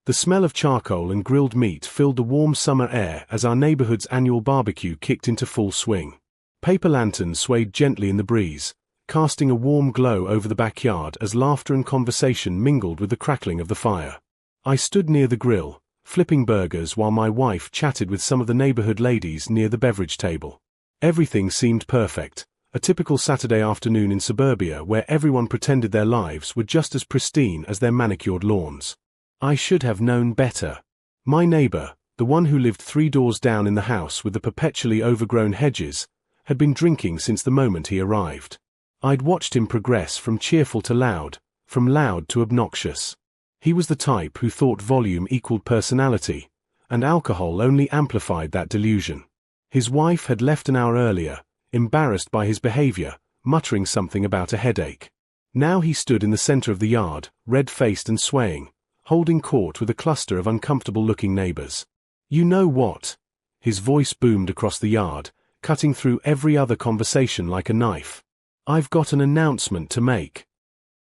The smell of charcoal and grilled meat filled the warm summer air as our neighborhood's annual barbecue kicked into full swing. Paper lanterns swayed gently in the breeze, casting a warm glow over the backyard as laughter and conversation mingled with the crackling of the fire. I stood near the grill, flipping burgers while my wife chatted with some of the neighborhood ladies near the beverage table. Everything seemed perfect, a typical Saturday afternoon in suburbia where everyone pretended their lives were just as pristine as their manicured lawns. I should have known better. My neighbor, the one who lived 3 doors down in the house with the perpetually overgrown hedges, had been drinking since the moment he arrived. I'd watched him progress from cheerful to loud, from loud to obnoxious. He was the type who thought volume equaled personality, and alcohol only amplified that delusion. His wife had left an hour earlier, embarrassed by his behavior, muttering something about a headache. Now he stood in the center of the yard, red-faced and swaying, holding court with a cluster of uncomfortable-looking neighbors. "You know what?" His voice boomed across the yard, cutting through every other conversation like a knife. "I've got an announcement to make."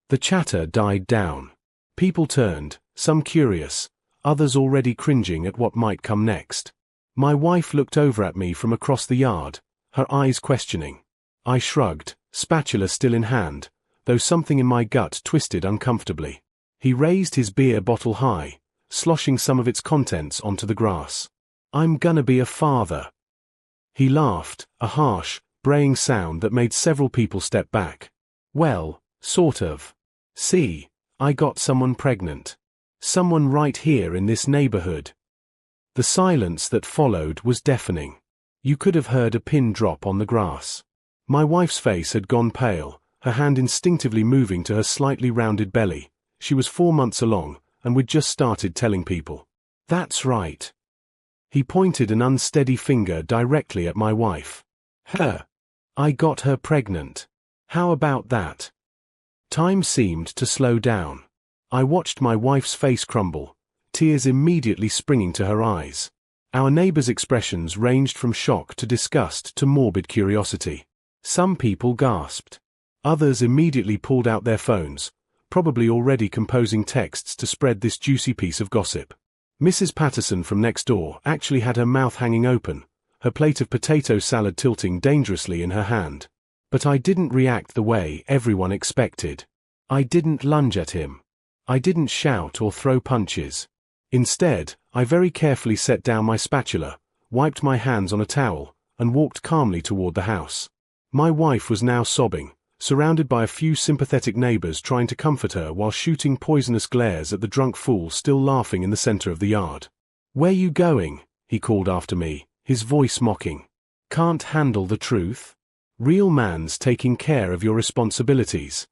The chatter died down. People turned, some curious, others already cringing at what might come next. My wife looked over at me from across the yard, her eyes questioning. I shrugged, spatula still in hand, though something in my gut twisted uncomfortably. He raised his beer bottle high, sloshing some of its contents onto the grass. "I'm gonna be a father." He laughed, a harsh, braying sound that made several people step back. "Well, sort of. See, I got someone pregnant. Someone right here in this neighborhood." The silence that followed was deafening. You could have heard a pin drop on the grass. My wife's face had gone pale, her hand instinctively moving to her slightly rounded belly. She was 4 months along, and we'd just started telling people. "That's right." He pointed an unsteady finger directly at my wife. "Her. I got her pregnant. How about that?" Time seemed to slow down. I watched my wife's face crumble, tears immediately springing to her eyes. Our neighbors' expressions ranged from shock to disgust to morbid curiosity. Some people gasped. Others immediately pulled out their phones, probably already composing texts to spread this juicy piece of gossip. Mrs. Patterson from next door actually had her mouth hanging open, her plate of potato salad tilting dangerously in her hand. But I didn't react the way everyone expected. I didn't lunge at him. I didn't shout or throw punches. Instead, I very carefully set down my spatula, wiped my hands on a towel, and walked calmly toward the house. My wife was now sobbing, surrounded by a few sympathetic neighbors trying to comfort her while shooting poisonous glares at the drunk fool still laughing in the center of the yard. "Where you going?" he called after me, his voice mocking. "Can't handle the truth? Real man's taking care of your responsibilities."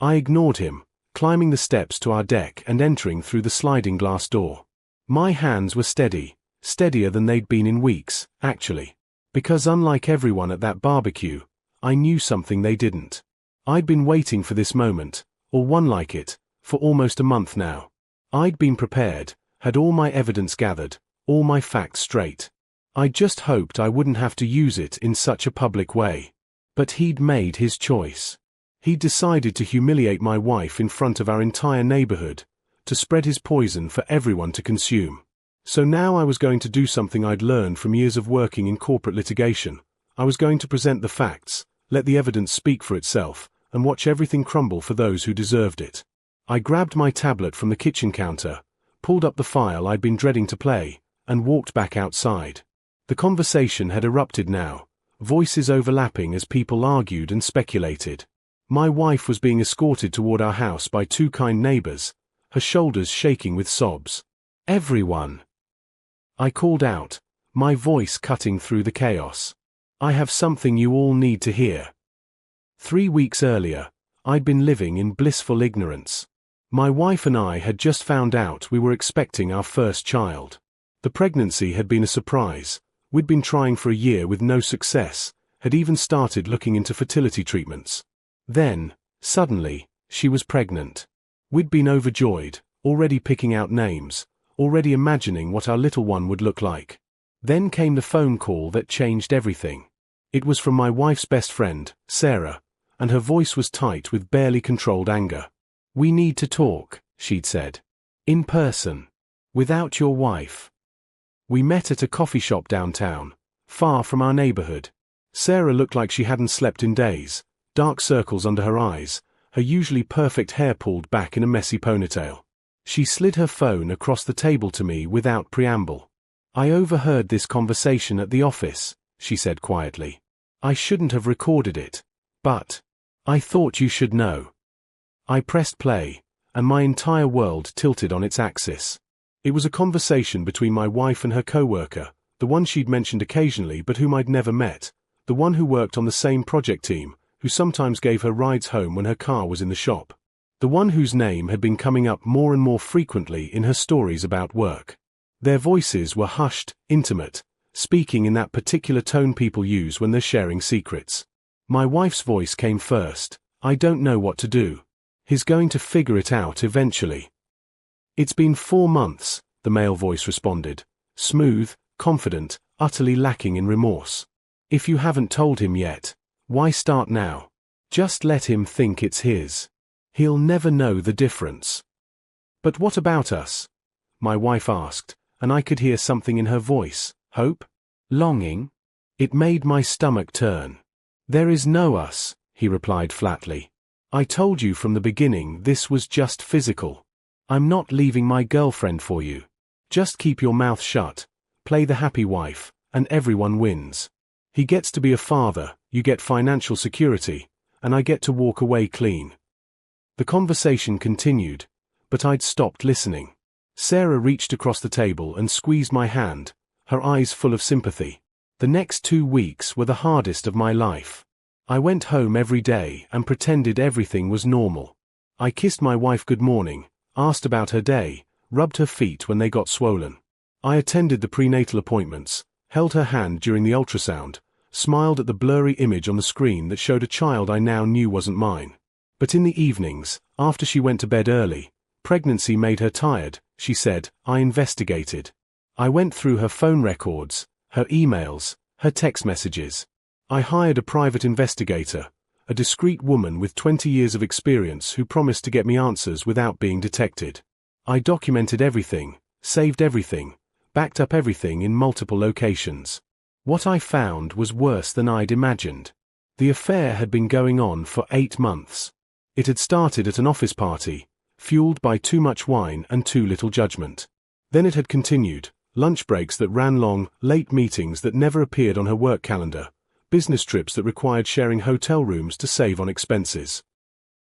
I ignored him, climbing the steps to our deck and entering through the sliding glass door. My hands were steady, steadier than they'd been in weeks, actually. Because unlike everyone at that barbecue, I knew something they didn't. I'd been waiting for this moment, or one like it, for almost a month now. I'd been prepared, had all my evidence gathered, all my facts straight. I just hoped I wouldn't have to use it in such a public way. But he'd made his choice. He'd decided to humiliate my wife in front of our entire neighborhood, to spread his poison for everyone to consume. So now I was going to do something I'd learned from years of working in corporate litigation. I was going to present the facts, let the evidence speak for itself, and watch everything crumble for those who deserved it. I grabbed my tablet from the kitchen counter, pulled up the file I'd been dreading to play, and walked back outside. The conversation had erupted now, voices overlapping as people argued and speculated. My wife was being escorted toward our house by 2 kind neighbors, her shoulders shaking with sobs. "Everyone!" I called out, my voice cutting through the chaos. "I have something you all need to hear." 3 weeks earlier, I'd been living in blissful ignorance. My wife and I had just found out we were expecting our first child. The pregnancy had been a surprise. We'd been trying for a year with no success, had even started looking into fertility treatments. Then, suddenly, she was pregnant. We'd been overjoyed, already picking out names, already imagining what our little one would look like. Then came the phone call that changed everything. It was from my wife's best friend, Sarah, and her voice was tight with barely controlled anger. "We need to talk," she'd said. "In person." Without your wife. We met at a coffee shop downtown, far from our neighborhood. Sarah looked like she hadn't slept in days, dark circles under her eyes, her usually perfect hair pulled back in a messy ponytail. She slid her phone across the table to me without preamble. I overheard this conversation at the office, she said quietly. I shouldn't have recorded it, but I thought you should know. I pressed play, and my entire world tilted on its axis. It was a conversation between my wife and her coworker, the one she'd mentioned occasionally but whom I'd never met, the one who worked on the same project team, who sometimes gave her rides home when her car was in the shop. The one whose name had been coming up more and more frequently in her stories about work. Their voices were hushed, intimate, speaking in that particular tone people use when they're sharing secrets. My wife's voice came first. I don't know what to do. He's going to figure it out eventually. It's been 4 months, the male voice responded, smooth, confident, utterly lacking in remorse. If you haven't told him yet, why start now? Just let him think it's his. He'll never know the difference. But what about us? My wife asked, and I could hear something in her voice. Hope? Longing? It made my stomach turn. There is no us, he replied flatly. I told you from the beginning this was just physical. I'm not leaving my girlfriend for you. Just keep your mouth shut, play the happy wife, and everyone wins. He gets to be a father, you get financial security, and I get to walk away clean. The conversation continued, but I'd stopped listening. Sarah reached across the table and squeezed my hand, her eyes full of sympathy. The next 2 weeks were the hardest of my life. I went home every day and pretended everything was normal. I kissed my wife good morning, asked about her day, rubbed her feet when they got swollen. I attended the prenatal appointments, held her hand during the ultrasound, smiled at the blurry image on the screen that showed a child I now knew wasn't mine. But in the evenings, after she went to bed early, pregnancy made her tired, she said. I investigated. I went through her phone records, her emails, her text messages. I hired a private investigator, a discreet woman with 20 years of experience who promised to get me answers without being detected. I documented everything, saved everything, backed up everything in multiple locations. What I found was worse than I'd imagined. The affair had been going on for 8 months. It had started at an office party, fueled by too much wine and too little judgment. Then it had continued, lunch breaks that ran long, late meetings that never appeared on her work calendar, business trips that required sharing hotel rooms to save on expenses.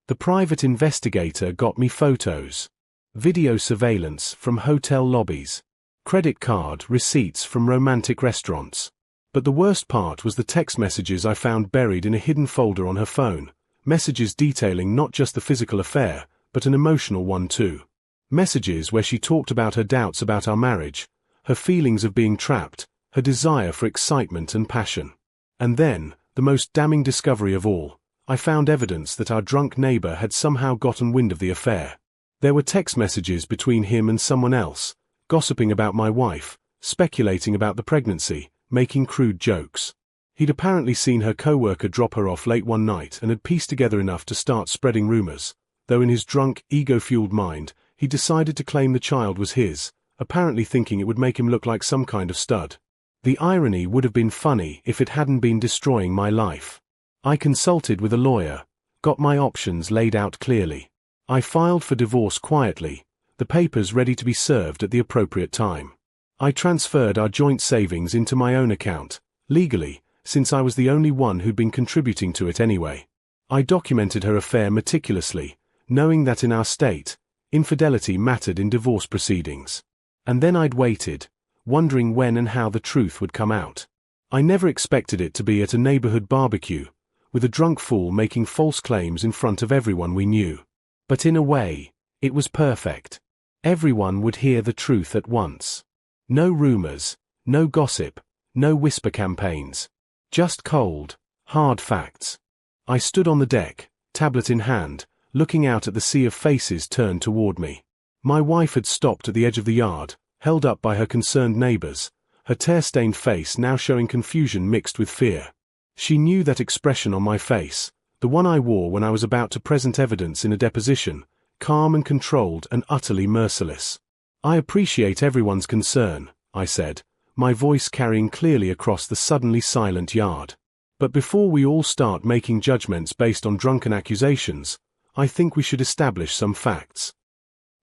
The private investigator got me photos, video surveillance from hotel lobbies, credit card receipts from romantic restaurants. But the worst part was the text messages I found buried in a hidden folder on her phone, messages detailing not just the physical affair, but an emotional one too. Messages where she talked about her doubts about our marriage, her feelings of being trapped, her desire for excitement and passion. And then, the most damning discovery of all, I found evidence that our drunk neighbor had somehow gotten wind of the affair. There were text messages between him and someone else, gossiping about my wife, speculating about the pregnancy, making crude jokes. He'd apparently seen her coworker drop her off late one night and had pieced together enough to start spreading rumors, though in his drunk, ego-fueled mind, he decided to claim the child was his, apparently thinking it would make him look like some kind of stud. The irony would have been funny if it hadn't been destroying my life. I consulted with a lawyer, got my options laid out clearly. I filed for divorce quietly, the papers ready to be served at the appropriate time. I transferred our joint savings into my own account, legally, since I was the only one who'd been contributing to it anyway. I documented her affair meticulously, knowing that in our state, infidelity mattered in divorce proceedings. And then I'd waited, wondering when and how the truth would come out. I never expected it to be at a neighborhood barbecue, with a drunk fool making false claims in front of everyone we knew. But in a way, it was perfect. Everyone would hear the truth at once. No rumors, no gossip, no whisper campaigns. Just cold, hard facts. I stood on the deck, tablet in hand, looking out at the sea of faces turned toward me. My wife had stopped at the edge of the yard, held up by her concerned neighbors, her tear-stained face now showing confusion mixed with fear. She knew that expression on my face, the one I wore when I was about to present evidence in a deposition, calm and controlled and utterly merciless. I appreciate everyone's concern, I said, my voice carrying clearly across the suddenly silent yard. But before we all start making judgments based on drunken accusations, I think we should establish some facts.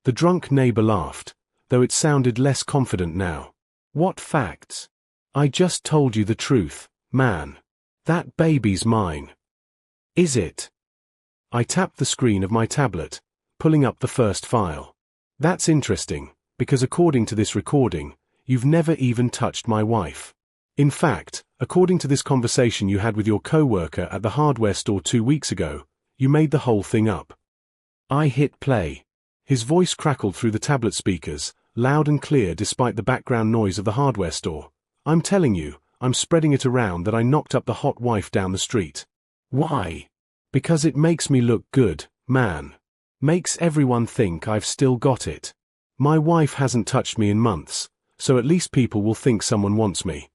The drunk neighbor laughed, though it sounded less confident now. What facts? I just told you the truth, man. That baby's mine. Is it? I tapped the screen of my tablet, pulling up the first file. That's interesting, because according to this recording, you've never even touched my wife. In fact, according to this conversation you had with your co-worker at the hardware store 2 weeks ago, you made the whole thing up. I hit play. His voice crackled through the tablet speakers, loud and clear despite the background noise of the hardware store. I'm telling you, I'm spreading it around that I knocked up the hot wife down the street. Why? Because it makes me look good, man. Makes everyone think I've still got it. My wife hasn't touched me in months, so at least people will think someone wants me.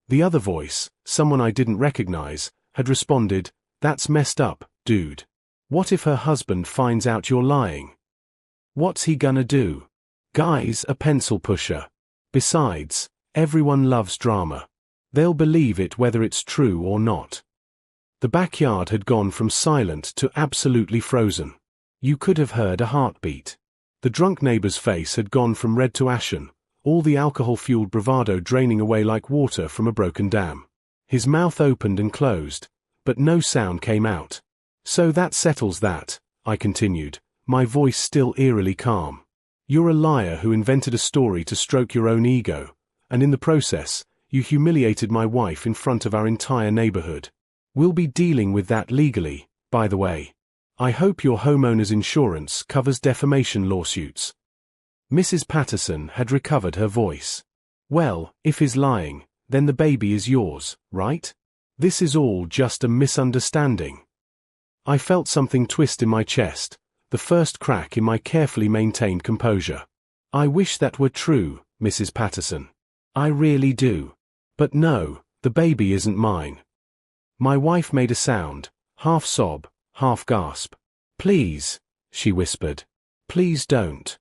The other voice, someone I didn't recognize, had responded, "That's messed up, dude. What if her husband finds out you're lying? What's he gonna do? Guy's a pencil pusher. Besides, everyone loves drama. They'll believe it whether it's true or not." The backyard had gone from silent to absolutely frozen. You could have heard a heartbeat. The drunk neighbor's face had gone from red to ashen, all the alcohol-fueled bravado draining away like water from a broken dam. His mouth opened and closed, but no sound came out. "So that settles that," I continued, my voice still eerily calm. "You're a liar who invented a story to stroke your own ego, and in the process, you humiliated my wife in front of our entire neighborhood. We'll be dealing with that legally, by the way. I hope your homeowner's insurance covers defamation lawsuits." Mrs. Patterson had recovered her voice. "Well, if he's lying, then the baby is yours, right? This is all just a misunderstanding." I felt something twist in my chest, the first crack in my carefully maintained composure. "I wish that were true, Mrs. Patterson. I really do. But no, the baby isn't mine." My wife made a sound, half sob, half gasp. "Please," she whispered. "Please don't."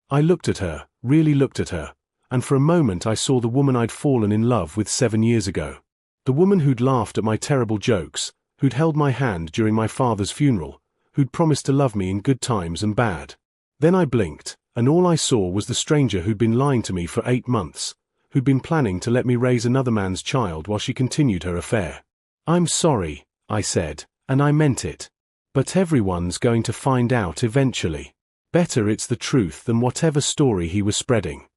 I looked at her, really looked at her, and for a moment I saw the woman I'd fallen in love with 7 years ago. The woman who'd laughed at my terrible jokes, who'd held my hand during my father's funeral, who'd promised to love me in good times and bad. Then I blinked, and all I saw was the stranger who'd been lying to me for 8 months, who'd been planning to let me raise another man's child while she continued her affair. "I'm sorry," I said, and I meant it. "But everyone's going to find out eventually. Better it's the truth than whatever story he was spreading."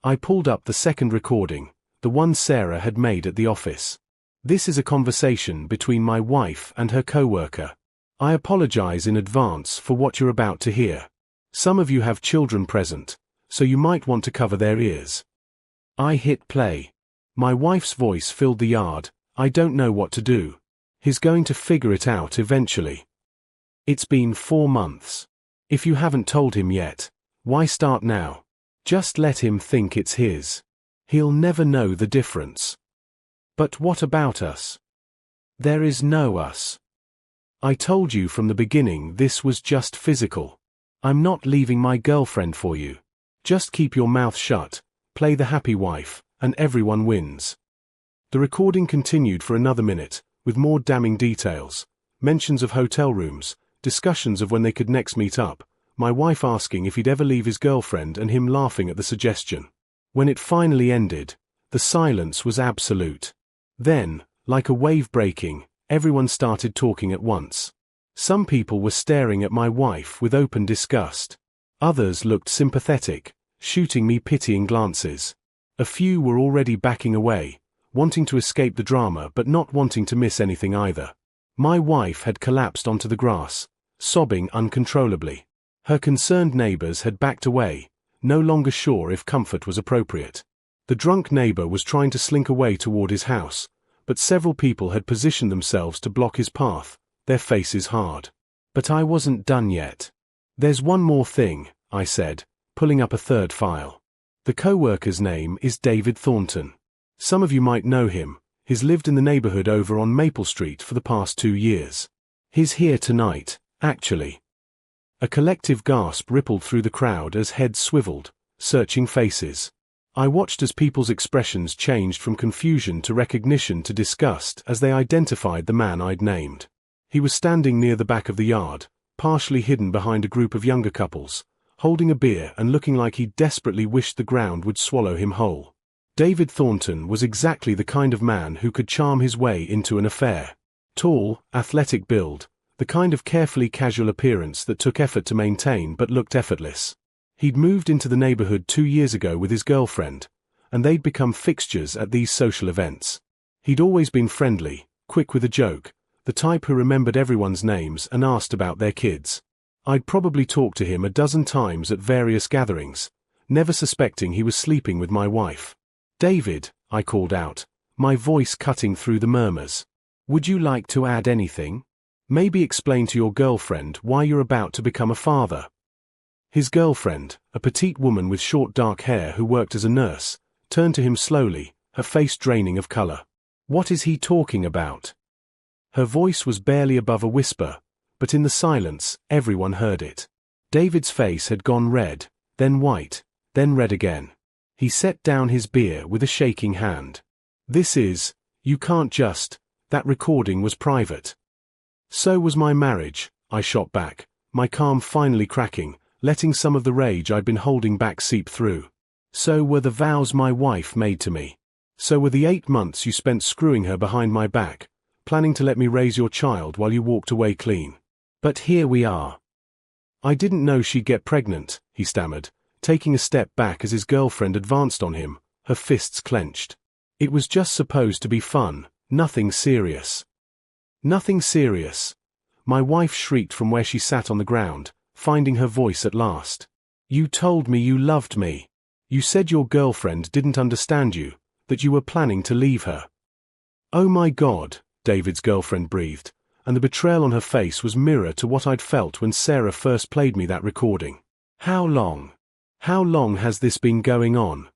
I pulled up the second recording, the one Sarah had made at the office. "This is a conversation between my wife and her co-worker. I apologize in advance for what you're about to hear. Some of you have children present, so you might want to cover their ears." I hit play. My wife's voice filled the yard. "I don't know what to do. He's going to figure it out eventually. It's been 4 months. If you haven't told him yet, why start now? Just let him think it's his. He'll never know the difference." "But what about us?" "There is no us. I told you from the beginning this was just physical. I'm not leaving my girlfriend for you. Just keep your mouth shut, play the happy wife, and everyone wins." The recording continued for another minute, with more damning details, mentions of hotel rooms, discussions of when they could next meet up, my wife asking if he'd ever leave his girlfriend and him laughing at the suggestion. When it finally ended, the silence was absolute. Then, like a wave breaking, everyone started talking at once. Some people were staring at my wife with open disgust. Others looked sympathetic, shooting me pitying glances. A few were already backing away, wanting to escape the drama but not wanting to miss anything either. My wife had collapsed onto the grass, sobbing uncontrollably. Her concerned neighbors had backed away, no longer sure if comfort was appropriate. The drunk neighbor was trying to slink away toward his house, but several people had positioned themselves to block his path, their faces hard. But I wasn't done yet. "There's one more thing," I said, pulling up a third file. "The co-worker's name is David Thornton. Some of you might know him. He's lived in the neighborhood over on Maple Street for the past 2 years. He's here tonight, actually." A collective gasp rippled through the crowd as heads swiveled, searching faces. I watched as people's expressions changed from confusion to recognition to disgust as they identified the man I'd named. He was standing near the back of the yard, partially hidden behind a group of younger couples, holding a beer and looking like he desperately wished the ground would swallow him whole. David Thornton was exactly the kind of man who could charm his way into an affair. Tall, athletic build, the kind of carefully casual appearance that took effort to maintain but looked effortless. He'd moved into the neighborhood 2 years ago with his girlfriend, and they'd become fixtures at these social events. He'd always been friendly, quick with a joke, the type who remembered everyone's names and asked about their kids. I'd probably talked to him a dozen times at various gatherings, never suspecting he was sleeping with my wife. "David," I called out, my voice cutting through the murmurs. "Would you like to add anything? Maybe explain to your girlfriend why you're about to become a father." His girlfriend, a petite woman with short dark hair who worked as a nurse, turned to him slowly, her face draining of color. "What is he talking about?" Her voice was barely above a whisper, but in the silence, everyone heard it. David's face had gone red, then white, then red again. He set down his beer with a shaking hand. You can't just, that recording was private." "So was my marriage," I shot back, my calm finally cracking, letting some of the rage I'd been holding back seep through. "So were the vows my wife made to me. So were the 8 months you spent screwing her behind my back, planning to let me raise your child while you walked away clean. But here we are." "I didn't know she'd get pregnant," he stammered, taking a step back as his girlfriend advanced on him, her fists clenched. "It was just supposed to be fun, nothing serious." "Nothing serious?" My wife shrieked from where she sat on the ground, finding her voice at last. "You told me you loved me. You said your girlfriend didn't understand you, that you were planning to leave her." "Oh my God," David's girlfriend breathed, and the betrayal on her face was mirror to what I'd felt when Sarah first played me that recording. How long has this been going on?"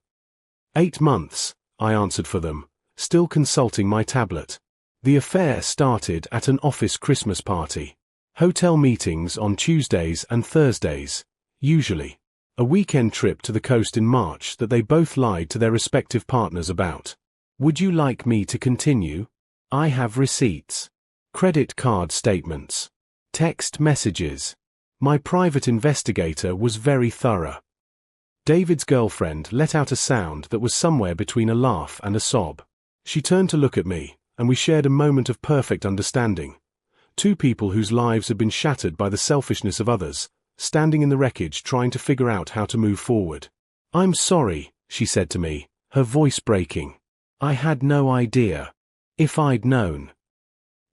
8 months, I answered for them, still consulting my tablet. The affair started at an office Christmas party. Hotel meetings on Tuesdays and Thursdays, usually. A weekend trip to the coast in March that they both lied to their respective partners about. "Would you like me to continue? I have receipts. Credit card statements. Text messages. My private investigator was very thorough." David's girlfriend let out a sound that was somewhere between a laugh and a sob. She turned to look at me, and we shared a moment of perfect understanding. Two people whose lives had been shattered by the selfishness of others, standing in the wreckage trying to figure out how to move forward. "I'm sorry," she said to me, her voice breaking. "I had no idea. If I'd known."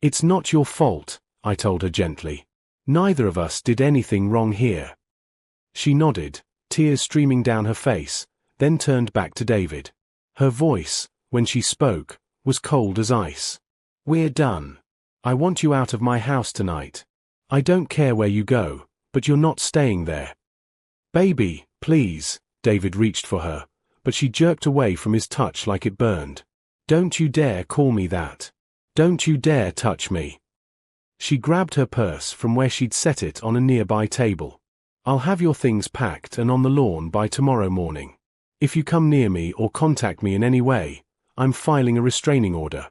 "It's not your fault," I told her gently. "Neither of us did anything wrong here." She nodded, tears streaming down her face, then turned back to David. Her voice, when she spoke, was cold as ice. "We're done. I want you out of my house tonight. I don't care where you go, but you're not staying there." "Baby, please," David reached for her, but she jerked away from his touch like it burned. "Don't you dare call me that. Don't you dare touch me." She grabbed her purse from where she'd set it on a nearby table. "I'll have your things packed and on the lawn by tomorrow morning. If you come near me or contact me in any way, I'm filing a restraining order."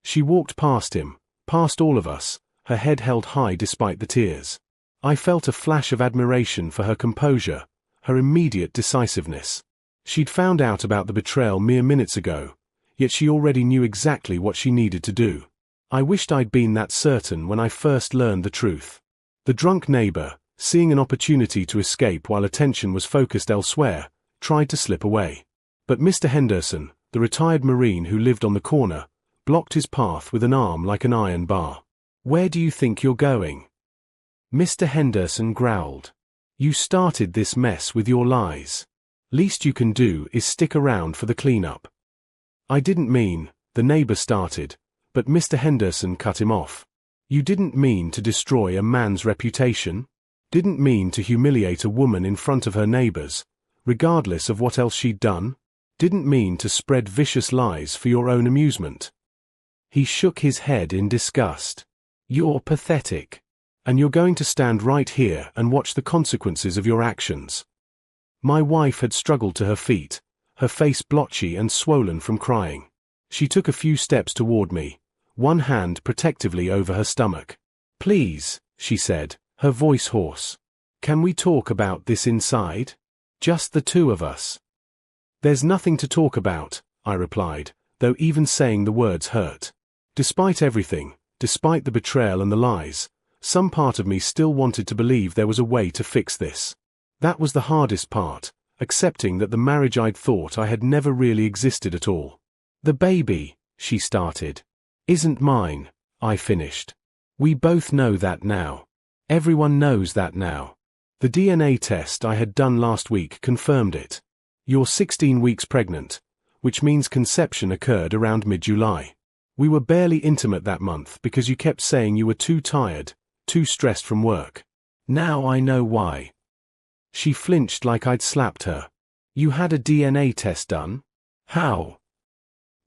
She walked past him, past all of us, her head held high despite the tears. I felt a flash of admiration for her composure, her immediate decisiveness. She'd found out about the betrayal mere minutes ago, yet she already knew exactly what she needed to do. I wished I'd been that certain when I first learned the truth. The drunk neighbor, seeing an opportunity to escape while attention was focused elsewhere, tried to slip away. But Mr. Henderson, the retired Marine who lived on the corner, blocked his path with an arm like an iron bar. "Where do you think you're going?" Mr. Henderson growled. "You started this mess with your lies. Least you can do is stick around for the cleanup." "I didn't mean," the neighbor started, but Mr. Henderson cut him off. "You didn't mean to destroy a man's reputation? Didn't mean to humiliate a woman in front of her neighbors, regardless of what else she'd done? Didn't mean to spread vicious lies for your own amusement?" He shook his head in disgust. "You're pathetic. And you're going to stand right here and watch the consequences of your actions." My wife had struggled to her feet, her face blotchy and swollen from crying. She took a few steps toward me, one hand protectively over her stomach. "Please," she said, her voice hoarse. "Can we talk about this inside? Just the two of us." "There's nothing to talk about," I replied, though even saying the words hurt. Despite everything, despite the betrayal and the lies, some part of me still wanted to believe there was a way to fix this. That was the hardest part, accepting that the marriage I'd thought I had never really existed at all. "The baby," she started, "isn't mine," I finished. "We both know that now. Everyone knows that now. The DNA test I had done last week confirmed it. You're 16 weeks pregnant, which means conception occurred around mid-July. We were barely intimate that month because you kept saying you were too tired, too stressed from work. Now I know why." She flinched like I'd slapped her. "You had a DNA test done? How?"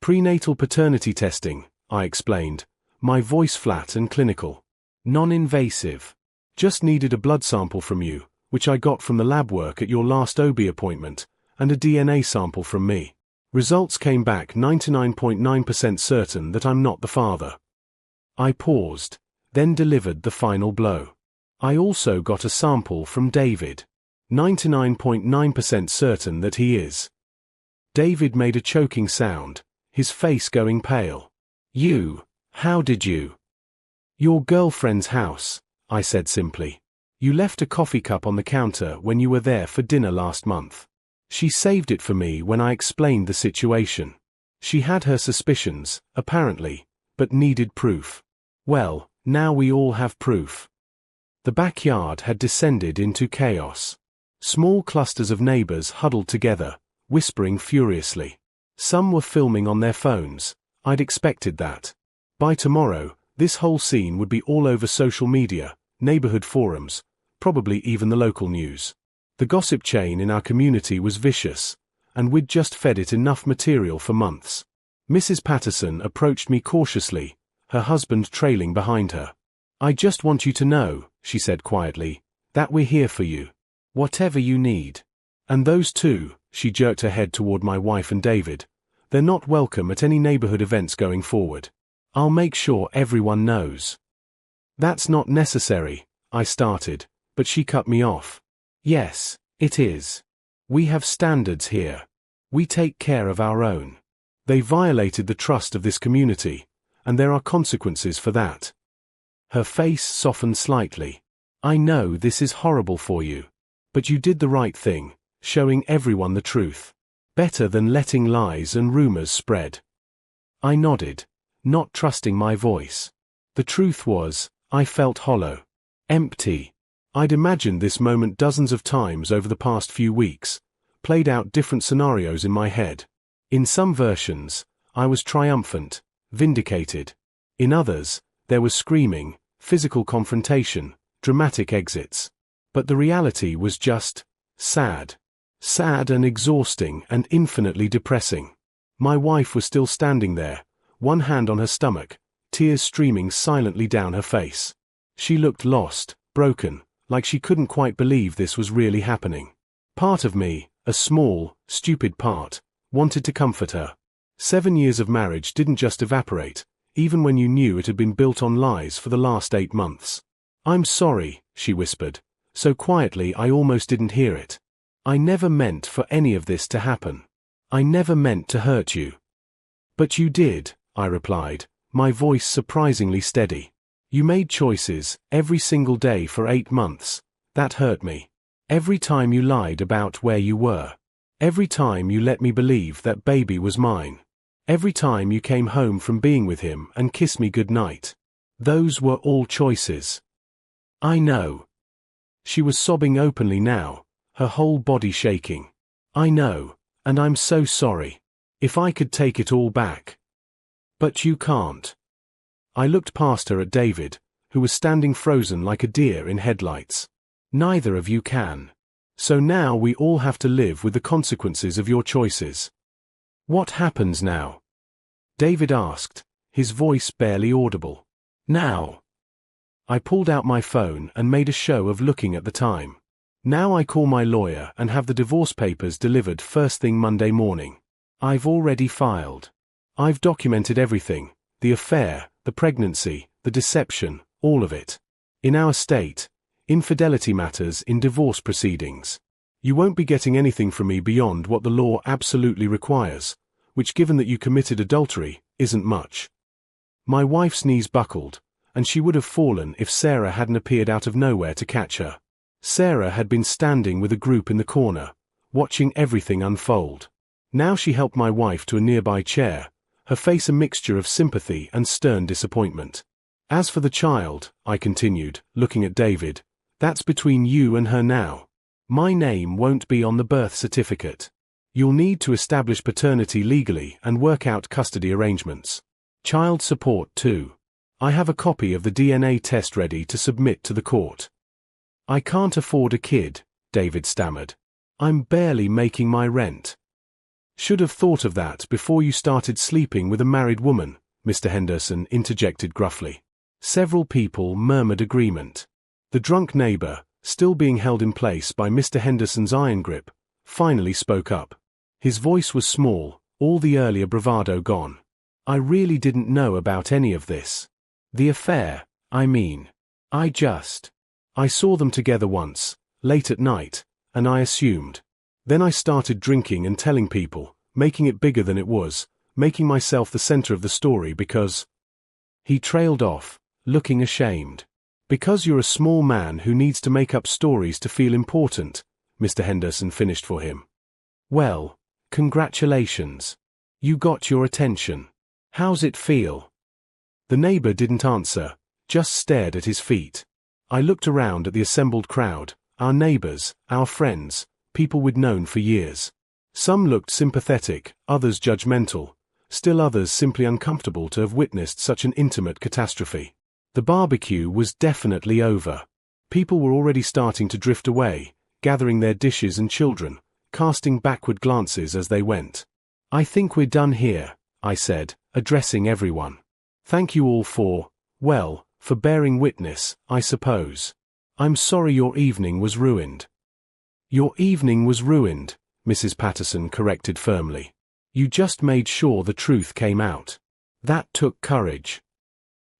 "Prenatal paternity testing," I explained, my voice flat and clinical. "Non-invasive. Just needed a blood sample from you, which I got from the lab work at your last OB appointment, and a DNA sample from me. Results came back 99.9% certain that I'm not the father." I paused, then delivered the final blow. "I also got a sample from David. 99.9% certain that he is." David made a choking sound, his face going pale. How did you?" "Your girlfriend's house," I said simply. "You left a coffee cup on the counter when you were there for dinner last month. She saved it for me when I explained the situation. She had her suspicions, apparently, but needed proof. Well, now we all have proof." The backyard had descended into chaos. Small clusters of neighbors huddled together, whispering furiously. Some were filming on their phones. I'd expected that. By tomorrow, this whole scene would be all over social media, neighborhood forums, probably even the local news. The gossip chain in our community was vicious, and we'd just fed it enough material for months. Mrs. Patterson approached me cautiously, her husband trailing behind her. "I just want you to know," she said quietly, "that we're here for you. Whatever you need. And those two," she jerked her head toward my wife and David, "they're not welcome at any neighborhood events going forward. I'll make sure everyone knows." "That's not necessary," I started, but she cut me off. "Yes, it is. We have standards here. We take care of our own. They violated the trust of this community, and there are consequences for that." Her face softened slightly. "I know this is horrible for you. But you did the right thing, showing everyone the truth. Better than letting lies and rumors spread." I nodded, not trusting my voice. The truth was, I felt hollow. Empty. I'd imagined this moment dozens of times over the past few weeks, played out different scenarios in my head. In some versions, I was triumphant, vindicated. In others, there was screaming, physical confrontation, dramatic exits. But the reality was just sad. Sad and exhausting and infinitely depressing. My wife was still standing there, one hand on her stomach, tears streaming silently down her face. She looked lost, broken, like she couldn't quite believe this was really happening. Part of me, a small, stupid part, wanted to comfort her. 7 years of marriage didn't just evaporate, even when you knew it had been built on lies for the last 8 months. "I'm sorry," she whispered, so quietly I almost didn't hear it. "I never meant for any of this to happen. I never meant to hurt you." "But you did," I replied, my voice surprisingly steady. "You made choices, every single day for 8 months. That hurt me. Every time you lied about where you were. Every time you let me believe that baby was mine. Every time you came home from being with him and kissed me goodnight. Those were all choices." "I know." She was sobbing openly now, her whole body shaking. "I know, and I'm so sorry. If I could take it all back." "But you can't." I looked past her at David, who was standing frozen like a deer in headlights. "Neither of you can. So now we all have to live with the consequences of your choices." "What happens now?" David asked, his voice barely audible. "Now." I pulled out my phone and made a show of looking at the time. Now I call my lawyer and have the divorce papers delivered first thing Monday morning. I've already filed. I've documented everything, the affair, the pregnancy, the deception, all of it. In our state, infidelity matters in divorce proceedings. You won't be getting anything from me beyond what the law absolutely requires, which, given that you committed adultery, isn't much. My wife's knees buckled, and she would have fallen if Sarah hadn't appeared out of nowhere to catch her. Sarah had been standing with a group in the corner, watching everything unfold. Now she helped my wife to a nearby chair, her face a mixture of sympathy and stern disappointment. As for the child, I continued, looking at David, that's between you and her now. My name won't be on the birth certificate. You'll need to establish paternity legally and work out custody arrangements. Child support too. I have a copy of the DNA test ready to submit to the court. I can't afford a kid, David stammered. I'm barely making my rent. Should have thought of that before you started sleeping with a married woman, Mr. Henderson interjected gruffly. Several people murmured agreement. The drunk neighbor, still being held in place by Mr. Henderson's iron grip, finally spoke up. His voice was small, all the earlier bravado gone. I really didn't know about any of this. The affair, I mean. I saw them together once, late at night, and I assumed. Then I started drinking and telling people, making it bigger than it was, making myself the center of the story because... He trailed off, looking ashamed. Because you're a small man who needs to make up stories to feel important, Mr. Henderson finished for him. Well, congratulations. You got your attention. How's it feel? The neighbor didn't answer, just stared at his feet. I looked around at the assembled crowd, our neighbors, our friends, people we'd known for years. Some looked sympathetic, others judgmental, still others simply uncomfortable to have witnessed such an intimate catastrophe. The barbecue was definitely over. People were already starting to drift away, gathering their dishes and children, casting backward glances as they went. I think we're done here, I said, addressing everyone. Thank you all for bearing witness, I suppose. I'm sorry your evening was ruined. Your evening was ruined, Mrs. Patterson corrected firmly. You just made sure the truth came out. That took courage.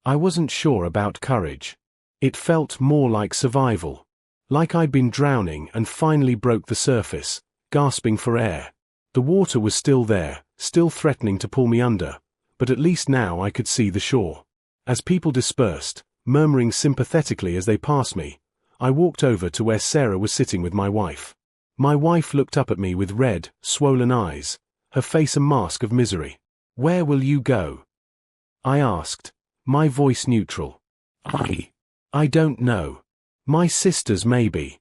I wasn't sure about courage. It felt more like survival. Like I'd been drowning and finally broke the surface, gasping for air. The water was still there, still threatening to pull me under, but at least now I could see the shore. As people dispersed, murmuring sympathetically as they passed me, I walked over to where Sarah was sitting with my wife. My wife looked up at me with red, swollen eyes, her face a mask of misery. Where will you go? I asked, my voice neutral. I don't know. My sister's maybe.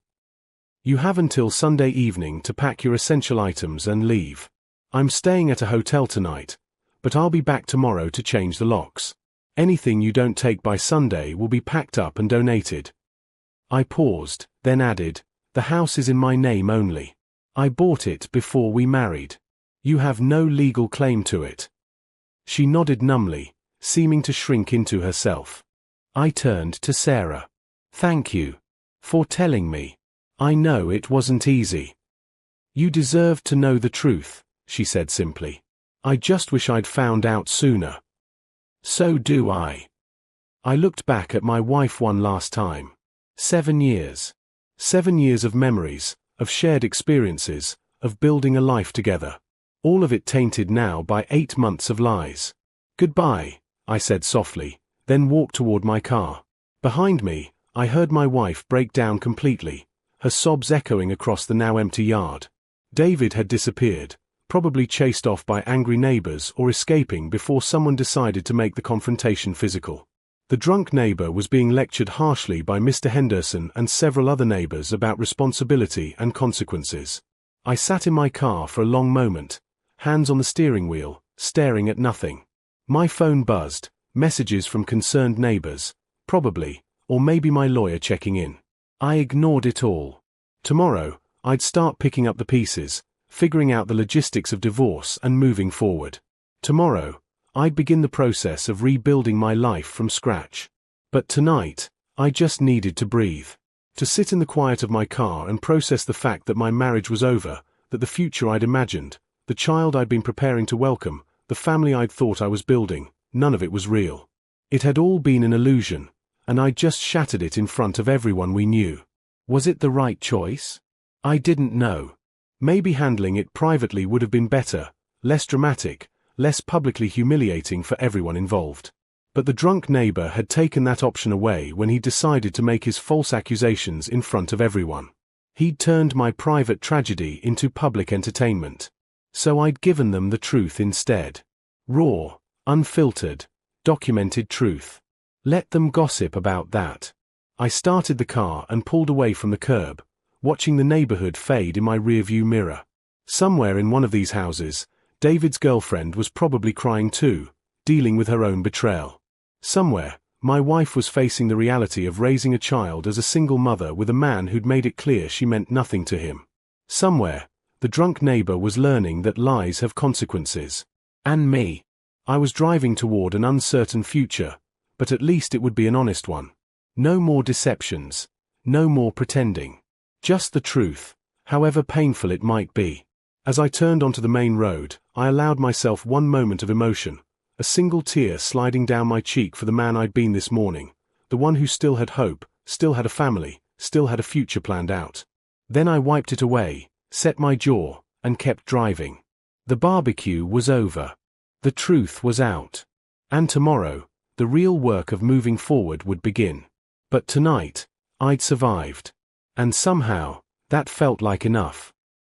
You have until Sunday evening to pack your essential items and leave. I'm staying at a hotel tonight, but I'll be back tomorrow to change the locks. Anything you don't take by Sunday will be packed up and donated. I paused, then added, the house is in my name only. I bought it before we married. You have no legal claim to it. She nodded numbly, seeming to shrink into herself. I turned to Sarah. Thank you for telling me. I know it wasn't easy. You deserved to know the truth, she said simply. I just wish I'd found out sooner. So do I. I looked back at my wife one last time. 7 years. 7 years of memories, of shared experiences, of building a life together. All of it tainted now by 8 months of lies. Goodbye, I said softly, then walked toward my car. Behind me, I heard my wife break down completely, her sobs echoing across the now empty yard. David had disappeared, probably chased off by angry neighbors or escaping before someone decided to make the confrontation physical. The drunk neighbor was being lectured harshly by Mr. Henderson and several other neighbors about responsibility and consequences. I sat in my car for a long moment, hands on the steering wheel, staring at nothing. My phone buzzed, messages from concerned neighbors, probably, or maybe my lawyer checking in. I ignored it all. Tomorrow, I'd start picking up the pieces, figuring out the logistics of divorce and moving forward. Tomorrow, I'd begin the process of rebuilding my life from scratch. But tonight, I just needed to breathe. To sit in the quiet of my car and process the fact that my marriage was over, that the future I'd imagined, the child I'd been preparing to welcome, the family I'd thought I was building, none of it was real. It had all been an illusion, and I'd just shattered it in front of everyone we knew. Was it the right choice? I didn't know. Maybe handling it privately would have been better, less dramatic, less publicly humiliating for everyone involved. But the drunk neighbor had taken that option away when he decided to make his false accusations in front of everyone. He'd turned my private tragedy into public entertainment. So I'd given them the truth instead. Raw, unfiltered, documented truth. Let them gossip about that. I started the car and pulled away from the curb, watching the neighborhood fade in my rearview mirror. Somewhere in one of these houses, David's girlfriend was probably crying too, dealing with her own betrayal. Somewhere, my wife was facing the reality of raising a child as a single mother with a man who'd made it clear she meant nothing to him. Somewhere, the drunk neighbor was learning that lies have consequences. And me. I was driving toward an uncertain future, but at least it would be an honest one. No more deceptions. No more pretending. Just the truth, however painful it might be. As I turned onto the main road, I allowed myself one moment of emotion. A single tear sliding down my cheek for the man I'd been this morning, the one who still had hope, still had a family, still had a future planned out. Then I wiped it away, set my jaw, and kept driving. The barbecue was over. The truth was out. And tomorrow, the real work of moving forward would begin. But tonight, I'd survived. And somehow, that felt like enough.